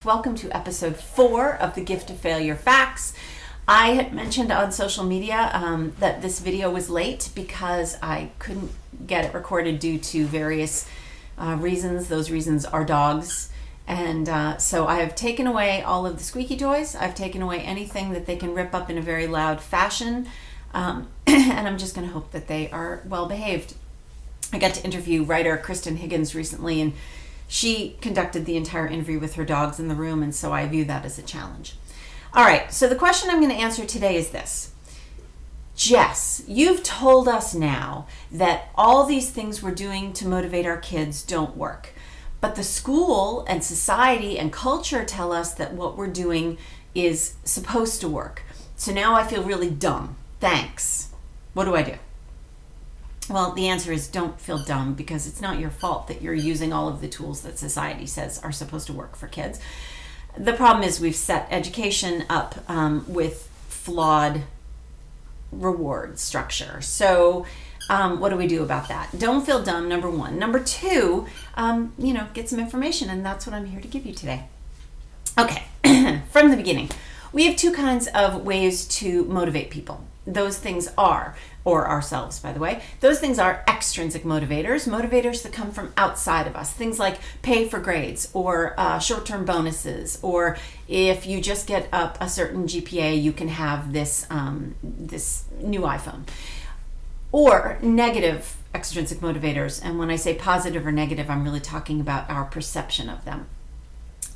Welcome to episode 4 of the Gift of Failure FAQs. I had mentioned on social media that this video was late because I couldn't get it recorded due to various reasons. Those reasons are dogs. And so I have taken away all of the squeaky toys. I've taken away anything that they can rip up in a very loud fashion. And I'm just going to hope that they are well behaved. I got to interview writer Kristen Higgins recently, and she conducted the entire interview with her dogs in the room, and so I view that as a challenge. All right, so the question I'm going to answer today is this. Jess, you've told us now that all these things we're doing to motivate our kids don't work, but the school and society and culture tell us that what we're doing is supposed to work. So now I feel really dumb. Thanks. What do I do? Well, the answer is don't feel dumb, because it's not your fault that you're using all of the tools that society says are supposed to work for kids. The problem is we've set education up with flawed reward structure. So what do we do about that? Don't feel dumb, number one. Number two, get some information, and that's what I'm here to give you today. Okay, from the beginning, we have two kinds of ways to motivate people. Those things are, or ourselves, by the way, those things are extrinsic motivators that come from outside of us. Things like pay for grades, or short-term bonuses, or if you just get up a certain GPA, you can have this new iPhone. Or negative extrinsic motivators, and when I say positive or negative, I'm really talking about our perception of them.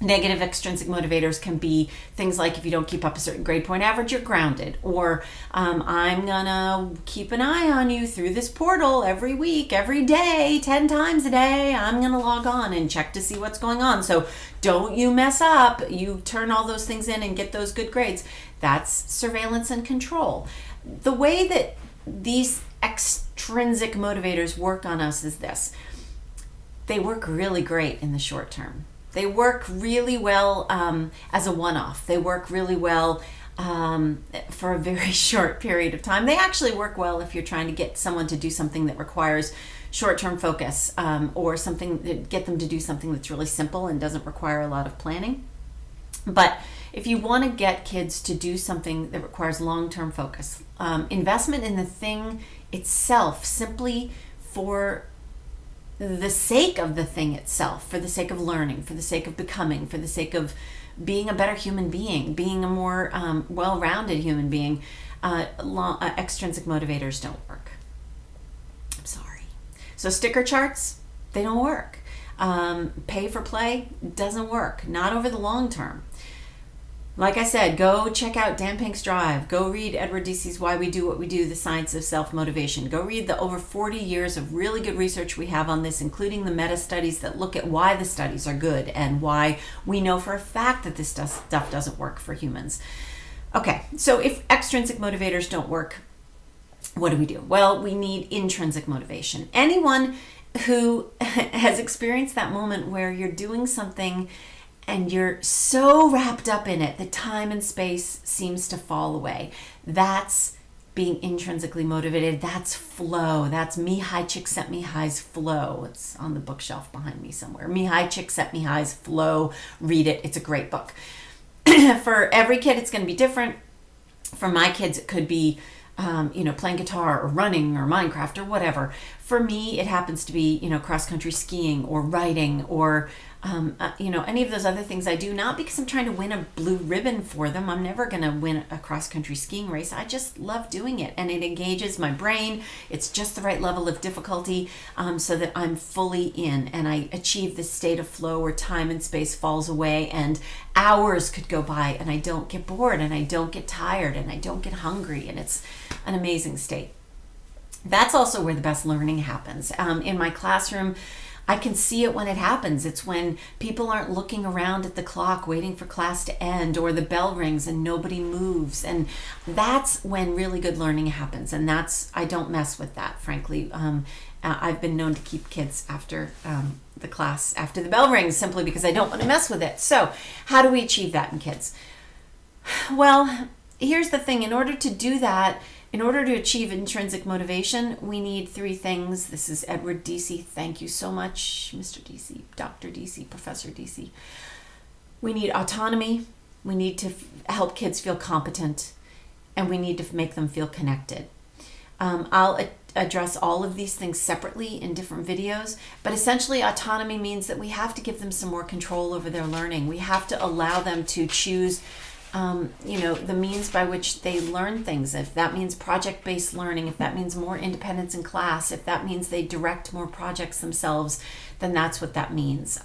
Negative extrinsic motivators can be things like if you don't keep up a certain grade point average, you're grounded, or I'm gonna keep an eye on you through this portal every week, every day, 10 times a day. I'm gonna log on and check to see what's going on. So don't you mess up. You turn all those things in and get those good grades. That's surveillance and control. The way that these extrinsic motivators work on us is this. They work really great in the short term. They work really well as a one-off. They work really well for a very short period of time. They actually work well if you're trying to get someone to do something that requires short-term focus, or get them to do something that's really simple and doesn't require a lot of planning. But if you want to get kids to do something that requires long-term focus, investment in the thing itself, simply for the sake of the thing itself, for the sake of learning, for the sake of becoming, for the sake of being a better human being, being a more well-rounded human being, extrinsic motivators don't work. I'm sorry. So sticker charts, they don't work. Pay for play doesn't work, not over the long term. Like I said, go check out Dan Pink's Drive. Go read Edward Dece's Why We Do What We Do, The Science of Self-Motivation. Go read the over 40 years of really good research we have on this, including the meta-studies that look at why the studies are good and why we know for a fact that this stuff doesn't work for humans. Okay, so if extrinsic motivators don't work, what do we do? Well, we need intrinsic motivation. Anyone who has experienced that moment where you're doing something and you're so wrapped up in it that time and space seems to fall away. That's being intrinsically motivated. That's flow. That's Lahey Csikszentmihalyi's Flow. It's on the bookshelf behind me somewhere. Lahey Csikszentmihalyi's Flow. Read it. It's a great book. For every kid, it's going to be different. For my kids, it could be playing guitar or running or Minecraft or whatever. For me, it happens to be, cross-country skiing or writing or, any of those other things I do, not because I'm trying to win a blue ribbon for them. I'm never going to win a cross-country skiing race. I just love doing it, and it engages my brain. It's just the right level of difficulty so that I'm fully in, and I achieve this state of flow where time and space falls away, and hours could go by, and I don't get bored, and I don't get tired, and I don't get hungry, and it's an amazing state. That's also where the best learning happens. In my classroom, I can see it when it happens. It's when people aren't looking around at the clock waiting for class to end, or the bell rings and nobody moves. And that's when really good learning happens. And I don't mess with that, frankly. I've been known to keep kids after the class, after the bell rings, simply because I don't want to mess with it. So how do we achieve that in kids? Well, here's the thing. In order to do that, in order to achieve intrinsic motivation, we need 3 things. This is Edward Dece. Thank you so much, Mr. Dece, Dr. Dece, Professor Dece. We need autonomy. We need to help kids feel competent, and we need to make them feel connected. I'll address all of these things separately in different videos, but essentially autonomy means that we have to give them some more control over their learning. We have to allow them to choose the means by which they learn things. If that means project-based learning, if that means more independence in class, if that means they direct more projects themselves, then that's what that means.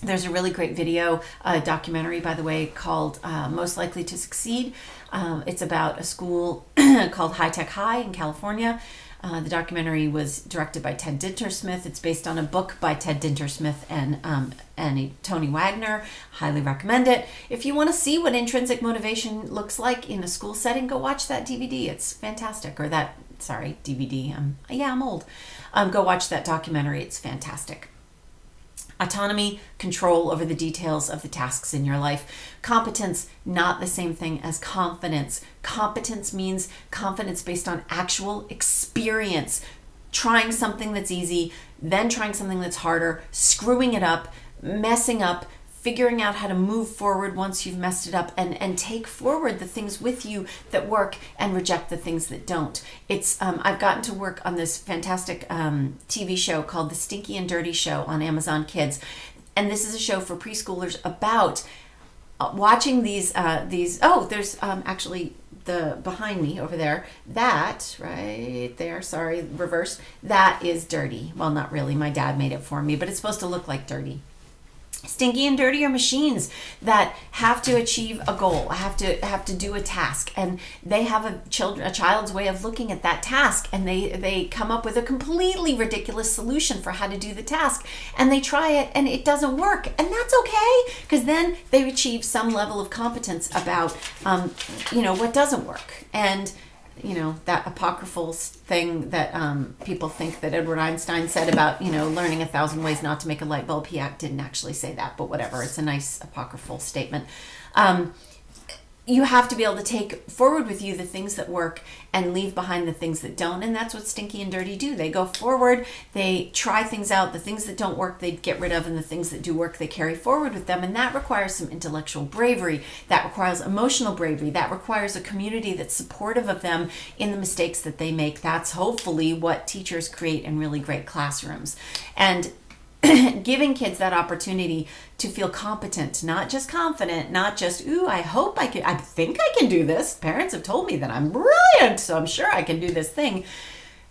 There's a really great video, a documentary, by the way, called Most Likely to Succeed. It's about a school called High Tech High in California. The documentary was directed by Ted Dintersmith. It's based on a book by Ted Dintersmith and Tony Wagner. Highly recommend it. If you want to see what intrinsic motivation looks like in a school setting, go watch that DVD. It's fantastic. Or that, sorry, DVD. I'm old. Go watch that documentary. It's fantastic. Autonomy, control over the details of the tasks in your life. Competence, not the same thing as confidence. Competence means confidence based on actual experience. Trying something that's easy, then trying something that's harder, screwing it up, messing up, figuring out how to move forward once you've messed it up, and take forward the things with you that work and reject the things that don't. I've gotten to work on this fantastic TV show called The Stinky and Dirty Show on Amazon Kids. And this is a show for preschoolers about watching these, there's actually the behind me over there, that right there, sorry, reverse, that is dirty. Well, not really, my dad made it for me, but it's supposed to look like dirty. Stinky and dirty are machines that have to achieve a goal, have to do a task, and they have a child's way of looking at that task, and they come up with a completely ridiculous solution for how to do the task, and they try it and it doesn't work, and that's okay, because then they achieve some level of competence about what doesn't work. And that apocryphal thing that people think that Edward Einstein said about, learning 1,000 ways not to make a light bulb. He didn't actually say that, but whatever. It's a nice apocryphal statement. You have to be able to take forward with you the things that work and leave behind the things that don't. And that's what Stinky and Dirty do. They go forward, they try things out. The things that don't work, they get rid of, and the things that do work, they carry forward with them. And that requires some intellectual bravery. That requires emotional bravery. That requires a community that's supportive of them in the mistakes that they make. That's hopefully what teachers create in really great classrooms. And giving kids that opportunity to feel competent, not just confident, not just, I think I can do this. Parents have told me that I'm brilliant, so I'm sure I can do this thing.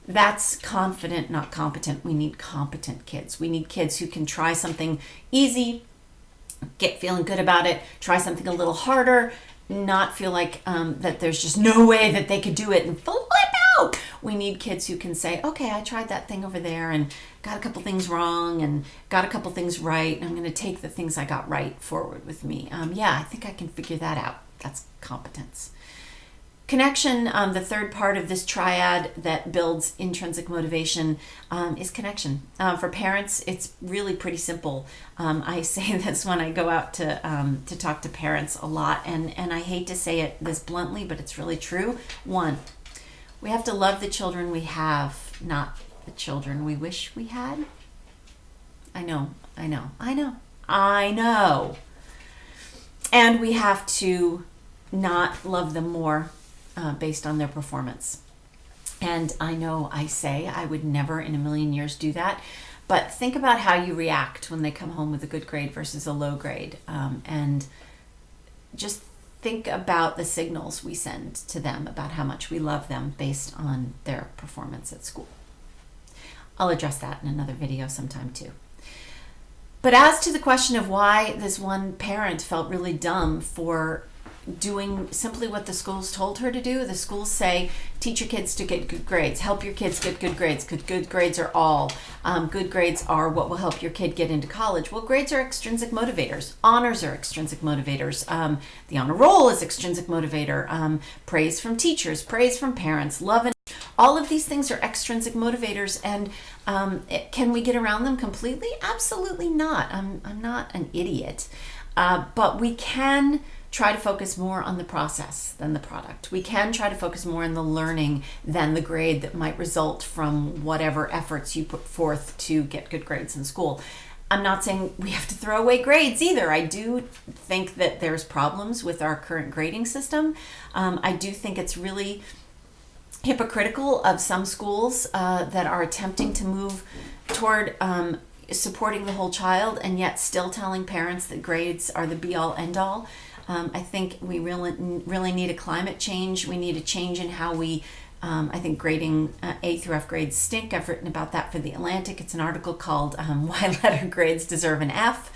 That's confident, not competent. We need competent kids. We need kids who can try something easy, get feeling good about it, try something a little harder, not feel like that there's just no way that they could do it and flip out. We need kids who can say, okay, I tried that thing over there and got a couple things wrong and got a couple things right, and I'm going to take the things I got right forward with me. I think I can figure that out. That's competence. Connection, the third part of this triad that builds intrinsic motivation, is connection. For parents, it's really pretty simple. I say this when I go out to talk to parents a lot, and I hate to say it this bluntly, but it's really true. One, we have to love the children we have, not the children we wish we had. I know. And we have to not love them more based on their performance. And I know I say I would never in a million years do that, but think about how you react when they come home with a good grade versus a low grade. And just think about the signals we send to them about how much we love them based on their performance at school. I'll address that in another video sometime too. But as to the question of why this one parent felt really dumb for doing simply what the schools told her to do, the schools say, teach your kids to get good grades, help your kids get good grades, because good grades are all. Good grades are what will help your kid get into college. Well, grades are extrinsic motivators. Honors are extrinsic motivators. The honor roll is extrinsic motivator. Praise from teachers, praise from parents, love and all of these things are extrinsic motivators, and can we get around them completely? Absolutely not. I'm not an idiot, but we can try to focus more on the process than the product. We can try to focus more on the learning than the grade that might result from whatever efforts you put forth to get good grades in school. I'm not saying we have to throw away grades either. I do think that there's problems with our current grading system. I do think it's really hypocritical of some schools that are attempting to move toward supporting the whole child and yet still telling parents that grades are the be-all end-all. I think we really need a climate change. We need a change in how we I think grading A through F grades stink. I've written about that for The Atlantic. It's an article called Why Letter Grades Deserve an F.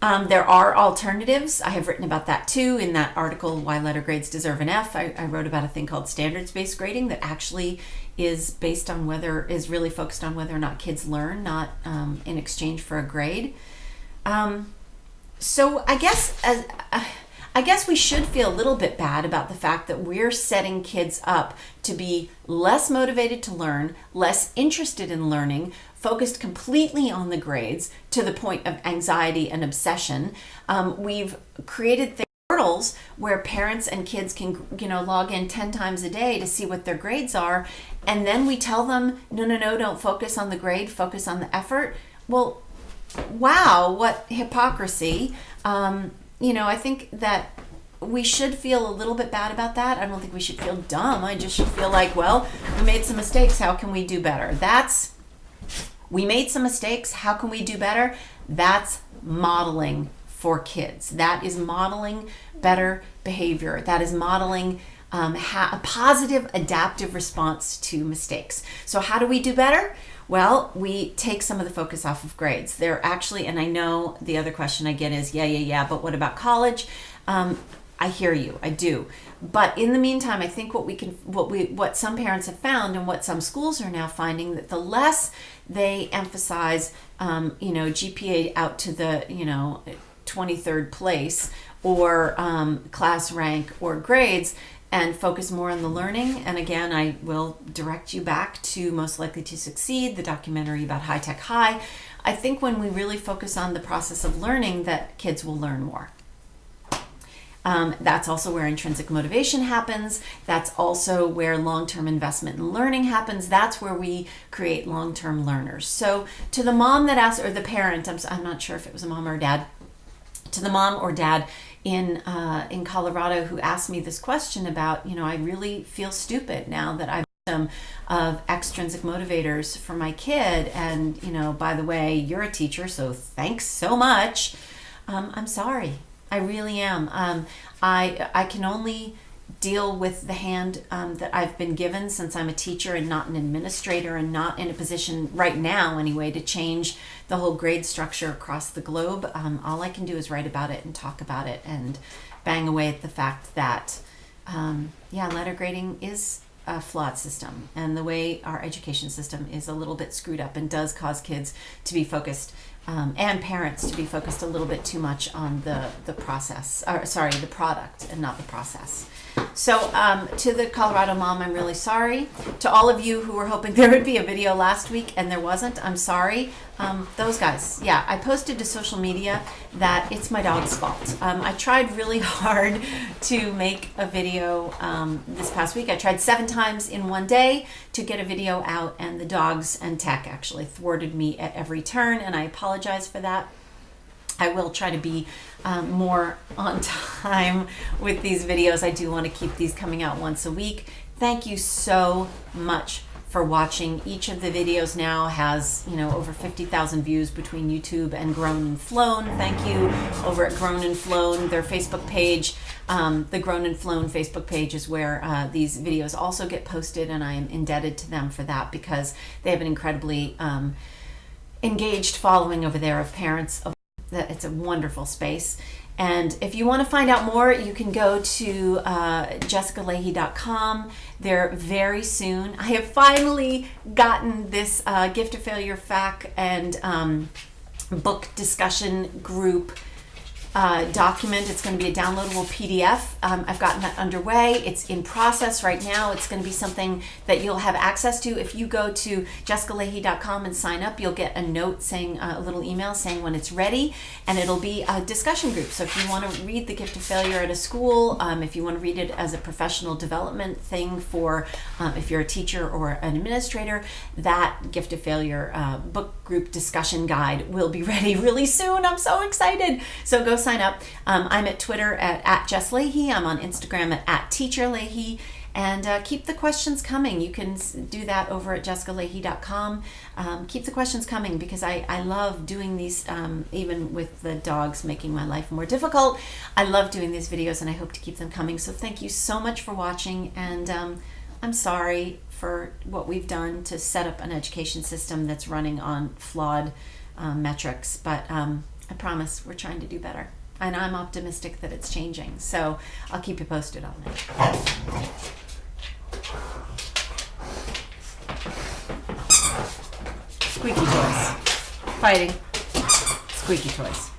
There are alternatives. I have written about that too in that article, Why Letter Grades Deserve an F. I wrote about a thing called standards-based grading that actually is based on is really focused on whether or not kids learn, not in exchange for a grade. So I guess we should feel a little bit bad about the fact that we're setting kids up to be less motivated to learn, less interested in learning, focused completely on the grades to the point of anxiety and obsession. We've created portals where parents and kids can, log in 10 times a day to see what their grades are. And then we tell them, no, don't focus on the grade, focus on the effort. Well, wow, what hypocrisy. I think that we should feel a little bit bad about that. I don't think we should feel dumb. I just should feel like, well, we made some mistakes. How can we do better? We made some mistakes. How can we do better? That's modeling for kids. That is modeling better behavior. That is modeling a positive adaptive response to mistakes. So how do we do better? Well, we take some of the focus off of grades. They're actually, and I know the other question I get is, yeah, but what about college? I hear you, I do. But in the meantime, I think what some parents have found and what some schools are now finding, that the less they emphasize, GPA out to the, 23rd place or class rank or grades, and focus more on the learning. And again, I will direct you back to Most Likely to Succeed, the documentary about High Tech High. I think when we really focus on the process of learning, that kids will learn more. That's also where intrinsic motivation happens. That's also where long-term investment in learning happens. That's where we create long-term learners. So to the mom that asked, or the parent, I'm not sure if it was a mom or a dad, to the mom or dad in Colorado who asked me this question about, I really feel stupid now that I've some of extrinsic motivators for my kid, and by the way, you're a teacher, so thanks so much. I'm sorry, I really am. I can only deal with the hand that I've been given, since I'm a teacher and not an administrator, and not in a position right now anyway to change the whole grade structure across the globe. All I can do is write about it and talk about it and bang away at the fact that letter grading is a flawed system, and the way our education system is a little bit screwed up and does cause kids to be focused and parents to be focused a little bit too much on the product and not the process. So to the Colorado mom, I'm really sorry. To all of you who were hoping there would be a video last week and there wasn't, I'm sorry. Those guys, I posted to social media that it's my dog's fault. I tried really hard to make a video this past week. I tried 7 times in one day to get a video out, and the dogs and tech actually thwarted me at every turn, and I apologize for that. I will try to be more on time with these videos. I do want to keep these coming out once a week. Thank you so much for watching. Each of the videos now has, over 50,000 views between YouTube and Grown and Flown. Thank you. Over at Grown and Flown, their Facebook page, the Grown and Flown Facebook page is where these videos also get posted, and I am indebted to them for that because they have an incredibly engaged following over there of parents. It's a wonderful space. And if you want to find out more, you can go to jessicalahey.com. There very soon. I have finally gotten this Gift of Failure FAQ and book discussion group document. It's going to be a downloadable PDF. I've gotten that underway. It's in process right now. It's going to be something that you'll have access to. If you go to jessicalahey.com and sign up, you'll get a note saying, a little email saying when it's ready, and it'll be a discussion group. So if you want to read The Gift of Failure at a school, if you want to read it as a professional development thing for if you're a teacher or an administrator, that Gift of Failure book group discussion guide will be ready really soon. I'm so excited. So go sign up. I'm at Twitter at Jess Lahey. I'm on Instagram at Teacher Lahey. And keep the questions coming. You can do that over at jessicalahey.com. Keep the questions coming because I love doing these, even with the dogs making my life more difficult. I love doing these videos and I hope to keep them coming. So thank you so much for watching. And I'm sorry for what we've done to set up an education system that's running on flawed metrics. But I promise we're trying to do better. And I'm optimistic that it's changing. So I'll keep you posted on that. Squeaky toys. Fighting. Squeaky toys.